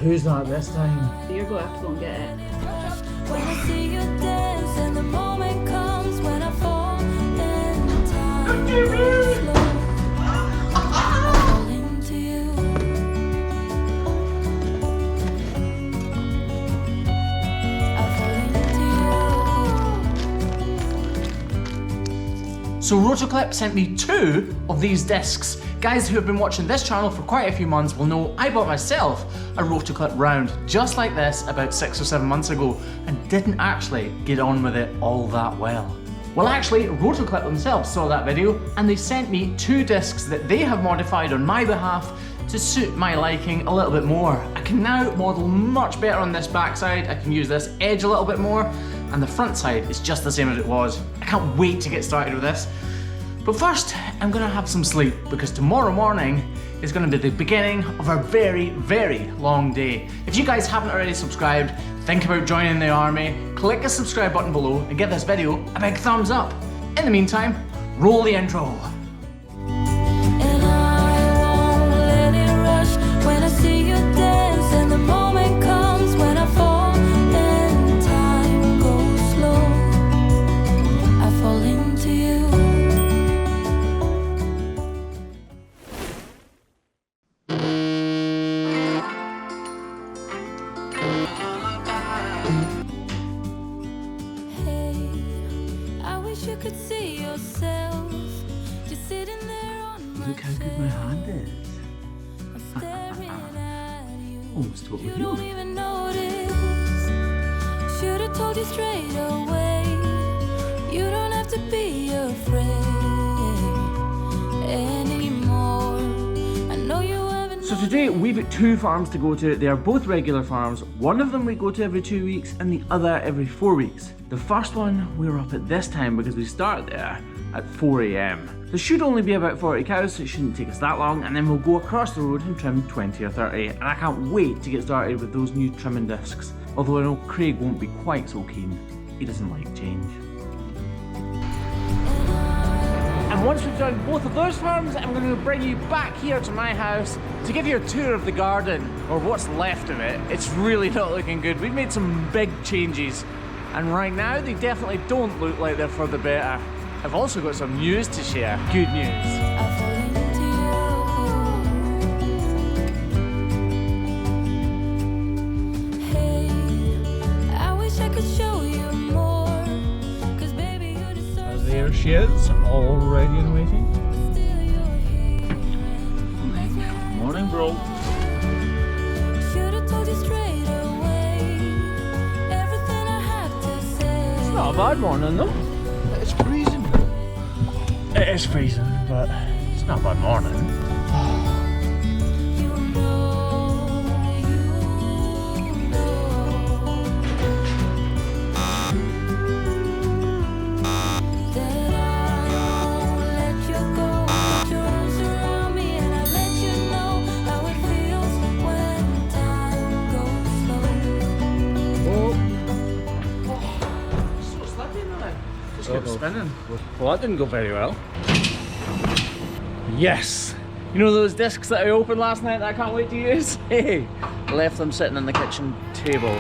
who's that this time? You're going to have to go and get it. When I see you dance and the moment comes when I fall in time goes slow, I fall into you. I fall into you. So Rotoclip sent me 2 of these discs. Guys who have been watching this channel for quite a few months will know I bought myself a Rotoclip round just like this about 6 or 7 months ago and didn't actually get on with it all that well. Well, actually, Rotoclip themselves saw that video and they sent me 2 discs that they have modified on my behalf to suit my liking a little bit more. I can now model much better on this backside. I can use this edge a little bit more, and the front side is just the same as it was. I can't wait to get started with this. But first, I'm gonna have some sleep because tomorrow morning is gonna be the beginning of our very, very long day. If you guys haven't already subscribed, think about joining the army, click the subscribe button below and give this video a big thumbs up. In the meantime, roll the intro. And I won't let it rush when I see you dance and the moment comes when I fall and time goes slow. I fall into you. You could see yourself just sitting there on my Look how good my hand is. I'm staring at you. Almost totally You healed. don't even notice. Should have told you straight away. You don't have to be afraid anymore. I know you haven't. So today we've got 2 farms to go to. They are both regular farms. One of them we go to every 2 weeks and the other every 4 weeks. The first one we're up at this time because we start there at 4 AM. There should only be about 40 cows, so it shouldn't take us that long, and then we'll go across the road and trim 20 or 30, and I can't wait to get started with those new trimming discs. Although I know Craig won't be quite so keen. He doesn't like change. And once we've done both of those farms, I'm going to bring you back here to my house to give you a tour of the garden, or what's left of it. It's really not looking good. We've made some big changes, and right now they definitely don't look like they're for the better. I've also got some news to share. Good news. I fall into you. Hey, I wish I could show you more. 'Cause baby, you deserve. There she is, all ready and waiting. Still you're here. Morning, bro. Should've told you straight away everything I have to say. It's not a bad morning though. It's freezing. It is freezing, but it's not a bad morning. You know that I won't let you go. Put your arms around me and I let you know how it feels when time goes slow. So slippy now. Just kept spinning. Well, that didn't go very well. Yes! You know those discs that I opened last night that I can't wait to use? Hey! I left them sitting on the kitchen table.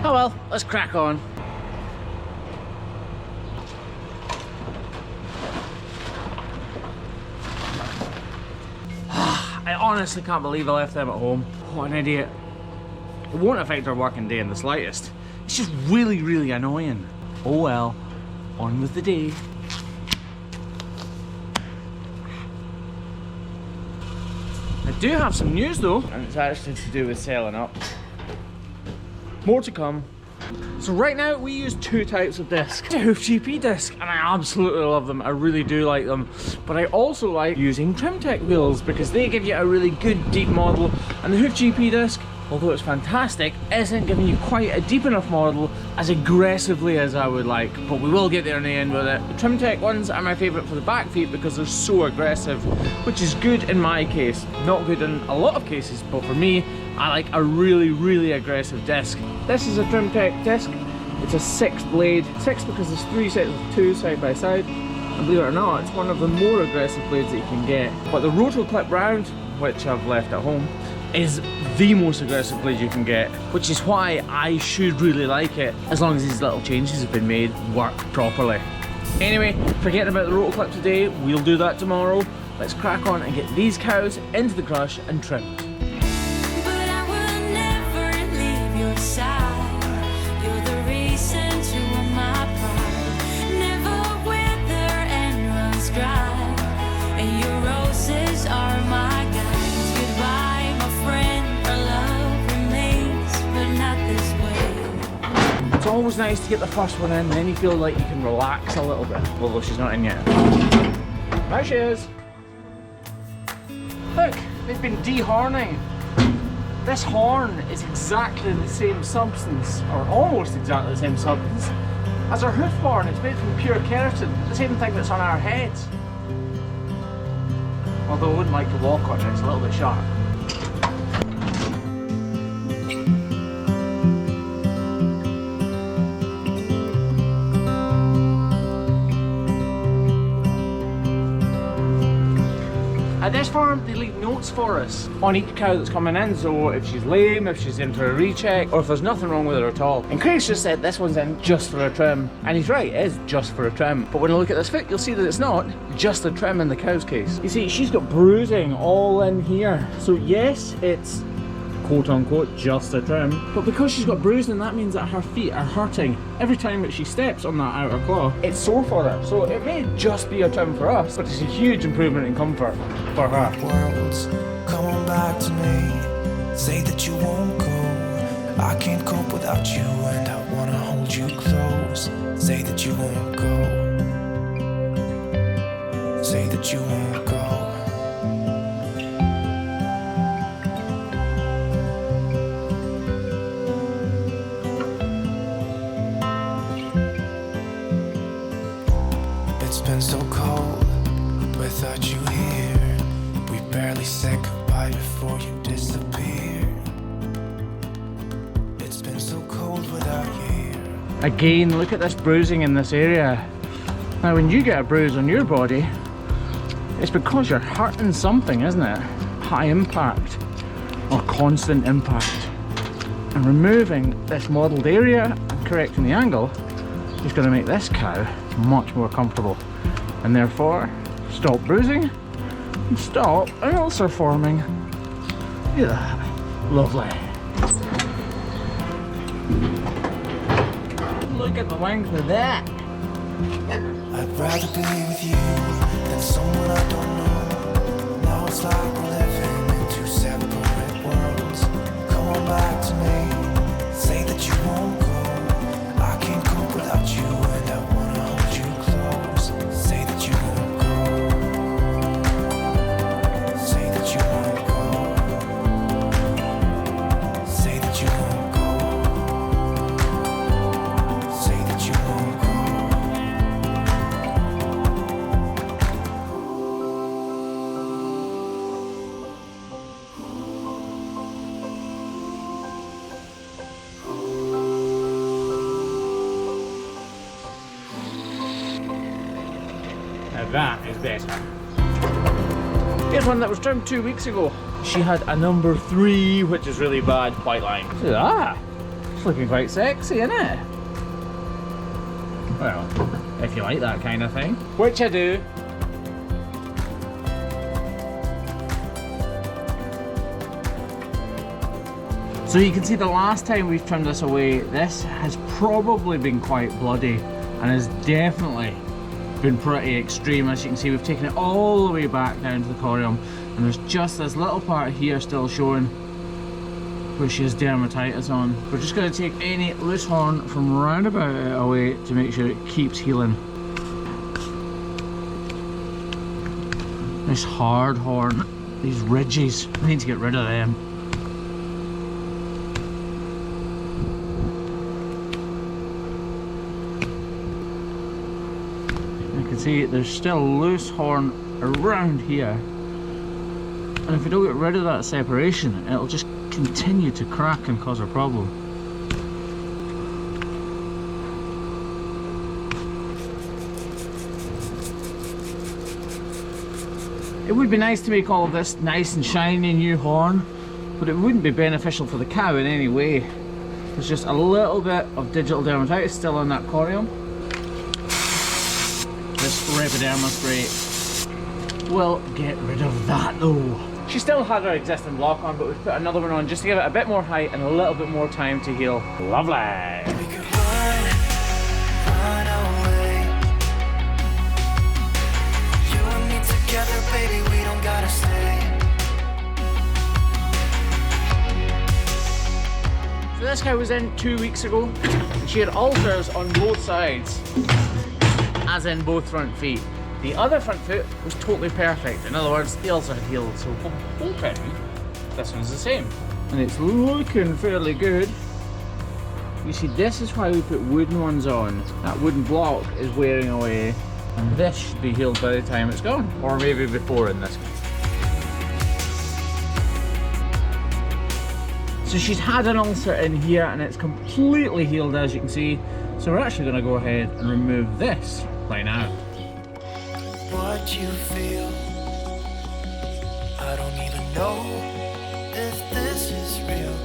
Oh well, let's crack on. I honestly can't believe I left them at home. What an idiot. It won't affect our working day in the slightest. It's just really, really annoying. Oh well, on with the day. I do have some news though, and it's actually to do with selling up. More to come. So right now we use 2 types of disc. The Hoof GP disc, and I absolutely love them. I really do like them. But I also like using TrimTech wheels because they give you a really good deep model, and the Hoof GP disc, although it's fantastic, isn't giving you quite a deep enough model as aggressively as I would like, but we will get there in the end with it. The TrimTech ones are my favourite for the back feet because they're so aggressive, which is good in my case. Not good in a lot of cases, but for me, I like a really, really aggressive disc. This is a TrimTech disc. It's a 6 blade. 6 because there's 3 sets of 2 side by side. And believe it or not, it's one of the more aggressive blades that you can get. But the Rotoclip round, which I've left at home, is the most aggressive blade you can get, which is why I should really like it, as long as these little changes have been made work properly. Anyway, forgetting about the rotor clip today, we'll do that tomorrow. Let's crack on and get these cows into the crush and trimmed. But I will never leave your side. You're the reason to my pride. Never wither and runs dry. And your roses are my guides. Goodbye, my friend. Our love remains, but not this way. It's always nice to get the first one in, then you feel like you can relax a little bit. Although she's not in yet. There she is. Look, they've been dehorning. This horn is exactly the same substance, or almost exactly the same substance, as our hoof horn. It's made from pure keratin, the same thing that's on our heads. Although I wouldn't like to walk on it, it's a little bit sharp. At this farm, they leave notes for us on each cow that's coming in, so if she's lame, if she's in for a recheck, or if there's nothing wrong with her at all. And Craig's just said this one's in just for a trim, and he's right, it is just for a trim. But when I look at this foot, you'll see that it's not just a trim in the cow's case. You see, she's got bruising all in here. So yes, it's quote-unquote just a trim, but because she's got bruising, that means that her feet are hurting every time that she steps on that outer claw. It's sore for her, so it may just be a trim for us, but it's a huge improvement in comfort for her. Worlds, come on back to me. Say that you won't go. I can't cope without you, and I wanna hold you close. Say that you won't go. Say that you won't go. It's been so cold without you here. We barely said goodbye before you disappeared. It's been so cold without you here. Again, look at this bruising in this area. Now when you get a bruise on your body, it's because you're hurting something, isn't it? High impact or constant impact. And removing this modelled area and correcting the angle is going to make this cow much more comfortable, and therefore stop bruising and stop an ulcer forming. Look at that. Lovely. Look at the length of that. I'd rather be with you than someone I don't know. Now it's like we're living in two separate worlds. Come on back to me. Say that you won't go. I can't cope without you, and I wanna hold you close. Say that you won't go. Say that you won't go. Say that you won't go. Say that you won't go. Now that is better. Here's one that was trimmed 2 weeks ago. She had a number 3, which is really bad white line. Look at that. It's looking quite sexy, isn't it? Well, if you like that kind of thing. Which I do. So you can see the last time we've trimmed this away, this has probably been quite bloody and has definitely been pretty extreme. As you can see, we've taken it all the way back down to the corium, and there's just this little part here still showing where she has dermatitis on. We're just going to take any loose horn from round about it away to make sure it keeps healing. This hard horn, these ridges, we need to get rid of them. You can see there's still loose horn around here, and if we don't get rid of that separation, it'll just continue to crack and cause a problem. It would be nice to make all of this nice and shiny new horn, but it wouldn't be beneficial for the cow in any way. There's just a little bit of digital dermatitis still on that corium. This Reviderma spray will get rid of that though. She still had her existing block on, but we've put another one on just to give it a bit more height and a little bit more time to heal. Lovely! We could run away. You and me together, baby, we don't gotta stay. So this cow was in 2 weeks ago, and she had ulcers on both sides, as in both front feet. The other front foot was totally perfect. In other words, the ulcer had healed, so I'm hoping this one's the same. And it's looking fairly good. You see, this is why we put wooden ones on. That wooden block is wearing away, and this should be healed by the time it's gone. Or maybe before in this case. So she's had an ulcer in here and it's completely healed, as you can see. So we're actually going to go ahead and remove this right now. What you feel, I don't even know if this is real.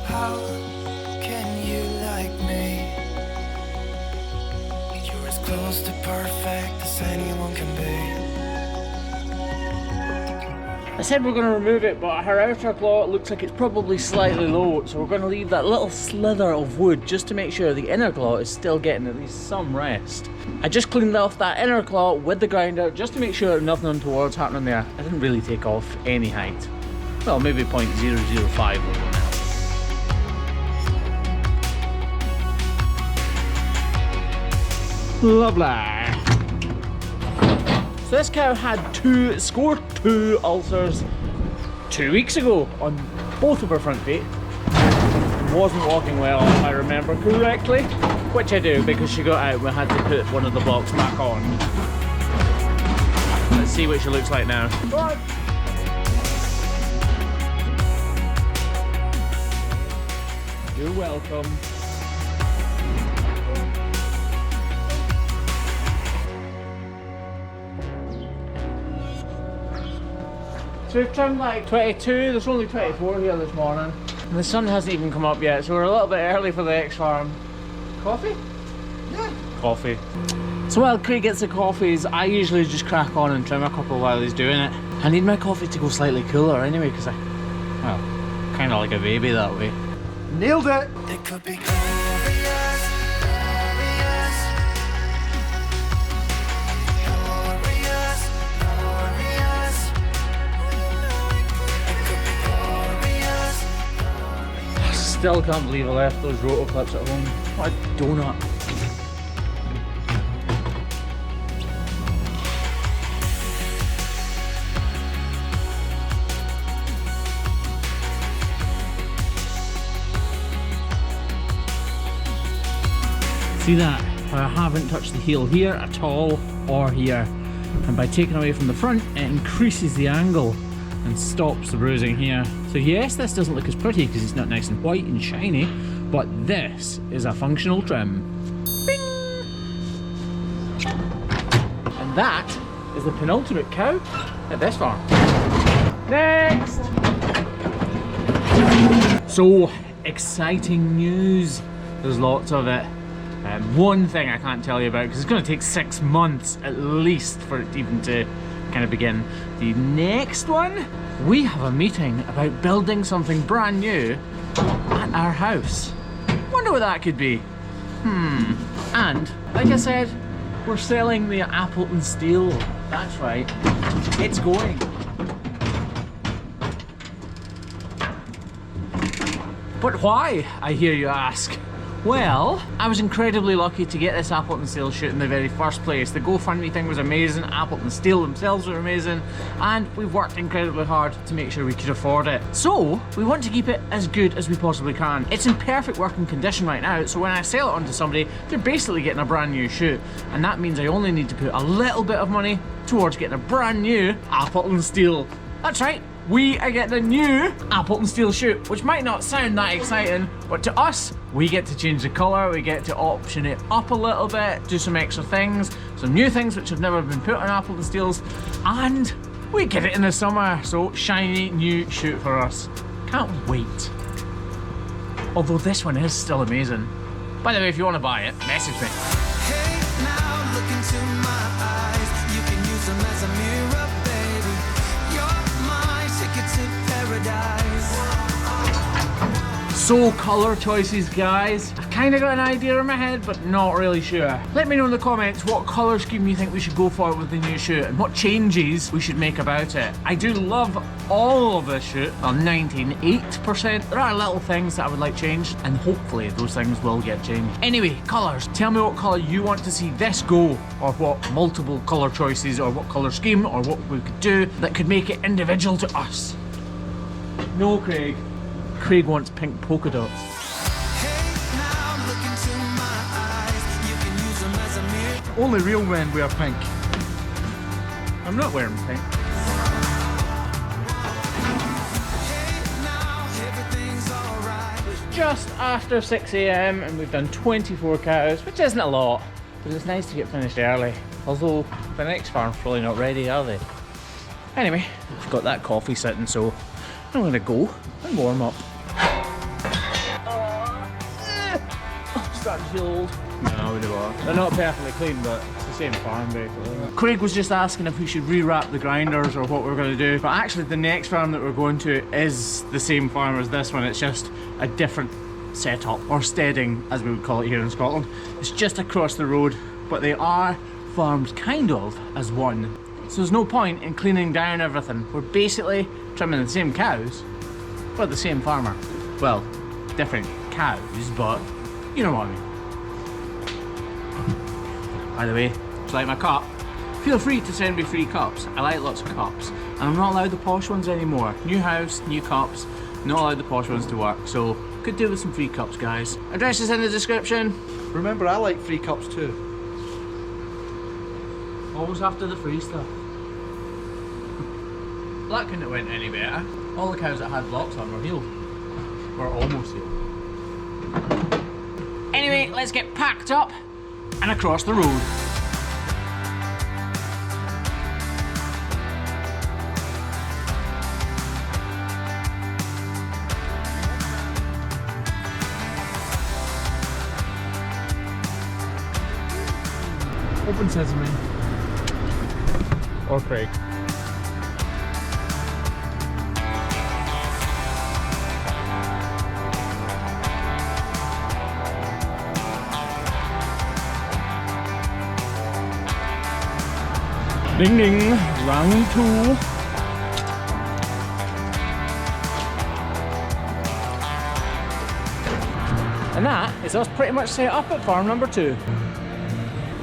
How can you like me? You're as close to perfect as anyone can be. I said we're going to remove it, but her outer claw looks like it's probably slightly low, so we're going to leave that little slither of wood just to make sure the inner claw is still getting at least some rest. I just cleaned off that inner claw with the grinder just to make sure nothing untoward's happening there. I didn't really take off any height. Well, maybe 0.005 will go now. Lovely. So this cow had scored two ulcers 2 weeks ago on both of her front feet. Wasn't walking well, if I remember correctly, which I do because she got out and we had to put one of the blocks back on. Let's see what she looks like now. But you're welcome. So we've trimmed like 22, there's only 24 here this morning. And the sun hasn't even come up yet, so we're a little bit early for the X-Farm. Coffee? Yeah. Coffee. So while Craig gets the coffees, I usually just crack on and trim a couple while he's doing it. I need my coffee to go slightly cooler anyway, because well, kind of like a baby that way. Nailed it! They could be glorious, glorious, glorious, glorious. It could be glorious. I still can't believe I left those roto clips at home. What a donut. See that? I haven't touched the heel here at all, or here. And by taking away from the front, it increases the angle and stops the bruising here. So yes, this doesn't look as pretty because it's not nice and white and shiny, but this is a functional trim. Bing! And that is the penultimate cow at this farm. Next! So, exciting news. There's lots of it. One thing I can't tell you about because it's going to take 6 months at least for it even to kind of begin. The next one, we have a meeting about building something brand new at our house. Wonder what that could be. And like I said, we're selling the Appleton steel. That's right, it's going. But why, I hear you ask? Well, I was incredibly lucky to get this Appleton Steel shoot in the very first place. The GoFundMe thing was amazing, Appleton Steel themselves were amazing, and we've worked incredibly hard to make sure we could afford it. So, we want to keep it as good as we possibly can. It's in perfect working condition right now, so when I sell it on to somebody, they're basically getting a brand new shoot. And that means I only need to put a little bit of money towards getting a brand new Appleton Steel. That's right. We are getting a new Appleton Steel shoot, which might not sound that exciting, but to us, we get to change the colour, we get to option it up a little bit, do some extra things, some new things which have never been put on Appleton Steels, and We get it in the summer, so shiny new chute for us. Can't wait. Although this one is still amazing. By the way, if you want to buy it, message me. Hey, now look into my eyes. You can use them as a mirror, baby. You're my ticket to paradise. So colour choices, guys. I've kind of got an idea in my head, but not really sure. Let me know in the comments what colour scheme you think we should go for with the new chute and what changes we should make about it. I do love all of this chute, well 98%. There are little things that I would like changed, and hopefully those things will get changed. Anyway, colours. Tell me what colour you want to see this go, or what multiple colour choices, or what colour scheme, or what we could do that could make it individual to us. No, Craig. Craig wants pink polka dots. Hey, now look into my eyes. You can use them as a mirror. Only real men wear pink. I'm not wearing pink. Hey, now everything's alright. It's just after 6 AM and we've done 24 cows, which isn't a lot, but it's nice to get finished early. Although the next farm's probably not ready, are they? Anyway, I've got that coffee sitting, so I'm gonna go and warm up. I'm starting to feel old. No, they are. They're not perfectly clean, but it's the same farm basically. Craig was just asking if we should rewrap the grinders or what we're going to do. But actually the next farm that we're going to is the same farm as this one. It's just a different setup, or steading as we would call it here in Scotland. It's just across the road, but they are farmed kind of as one. So there's no point in cleaning down everything. We're basically trimming the same cows, but the same farmer. Well, different cows, but you know what I mean. By the way, do you like my cup? Feel free to send me free cups. I like lots of cups. And I'm not allowed the posh ones anymore. New house, new cups, not allowed the posh ones to work. So, could do with some free cups, guys. Address is in the description. Remember, I like free cups too. Always after the free stuff. That couldn't have went any better. All the cows that had blocks on were healed. Or almost healed. Anyway, let's get packed up and across the road. Open sesame. Or Craig. Ding ding, round 2. And that is us pretty much set up at farm number 2.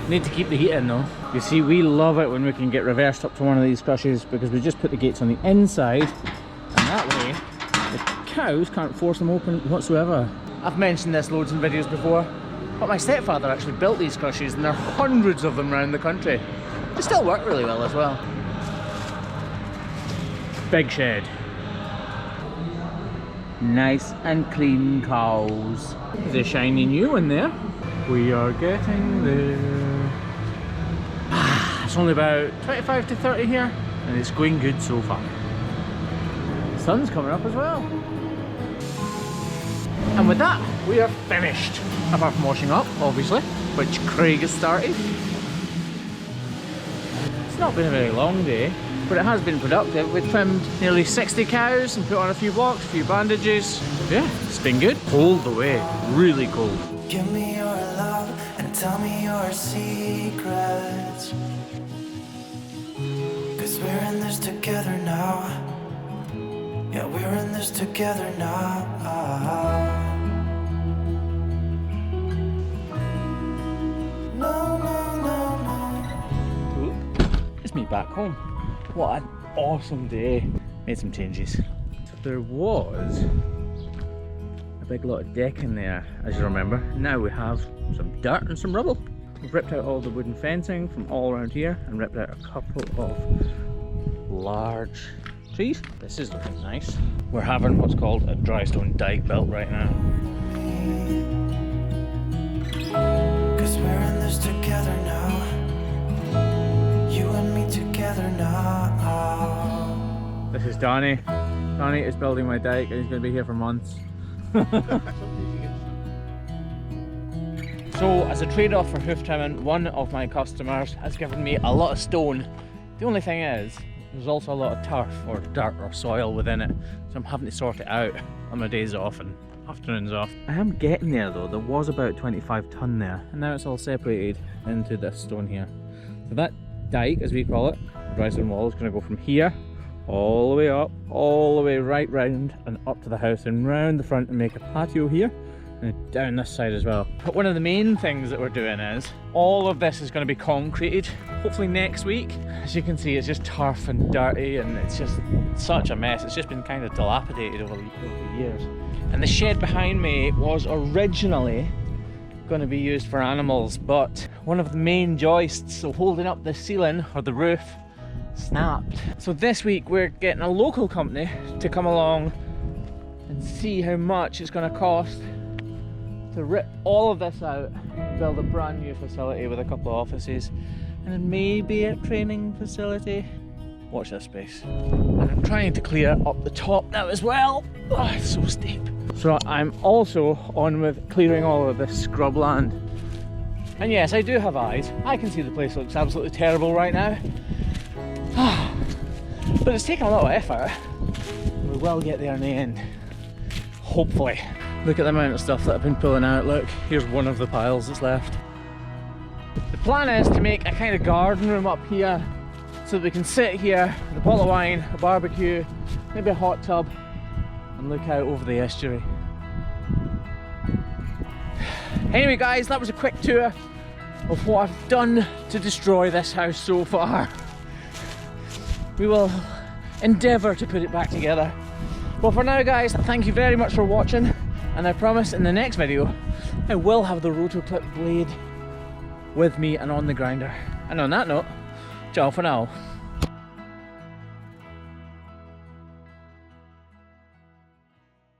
Need to keep the heat in though. You see, we love it when we can get reversed up to one of these crushes because we just put the gates on the inside, and that way the cows can't force them open whatsoever. I've mentioned this loads in videos before, but my stepfather actually built these crushes and there are hundreds of them around the country. They still work really well as well. Big shed. Nice and clean cows. There's a shiny new one there. We are getting there. It's only about 25 to 30 here, and it's going good so far. The sun's coming up as well. And with that, we are finished. Apart from washing up, obviously, which Craig has started. It's not been a very long day, but it has been productive. We trimmed nearly 60 cows and put on a few blocks, a few bandages. Yeah, it's been good. Cold away, really cold. Give me your love and tell me your secrets. 'Cause we're in this together now. Yeah, we're in this together now. No, no, no, no. It's me back home. What an awesome day. Made some changes. So there was a big lot of deck in there, as you remember. Now we have some dirt and some rubble. We've ripped out all the wooden fencing from all around here and ripped out a couple of large trees. This is looking nice. We're having what's called a dry stone dike built right now. 'Cause we're in this together now. You and me together together now. This is Donnie. Donnie is building my dike and he's going to be here for months. So as a trade-off for hoof trimming, one of my customers has given me a lot of stone. The only thing is, there's also a lot of turf or dirt or soil within it, so I'm having to sort it out on my days off and afternoons off. I am getting there though. There was about 25 tonne there, and now it's all separated into this stone here. So that dike, as we call it, the dry stone wall, is going to go from here all the way up, all the way right round and up to the house and round the front and make a patio here and down this side as well. But one of the main things that we're doing is all of this is going to be concreted hopefully next week. As you can see, it's just turf and dirty and it's just such a mess. It's just been kind of dilapidated over the years. And the shed behind me was originally going to be used for animals, but one of the main joists, so holding up the ceiling or the roof, snapped. So this week we're getting a local company to come along and see how much it's going to cost to rip all of this out, build a brand new facility with a couple of offices and then maybe a training facility. Watch this space. And I'm trying to clear up the top now as well. Oh, it's so steep. So I'm also on with clearing all of this scrub land. And yes, I do have eyes. I can see the place looks absolutely terrible right now. But it's taken a lot of effort. We will get there in the end, hopefully. Look at the amount of stuff that I've been pulling out. Look, here's one of the piles that's left. The plan is to make a kind of garden room up here so that we can sit here with a bottle of wine, a barbecue, maybe a hot tub, and look out over the estuary. Anyway guys, that was a quick tour of what I've done to destroy this house so far. We will endeavour to put it back together. Well, for now guys, thank you very much for watching, and I promise in the next video I will have the rotoclip blade with me and on the grinder. And on that note, ciao for now.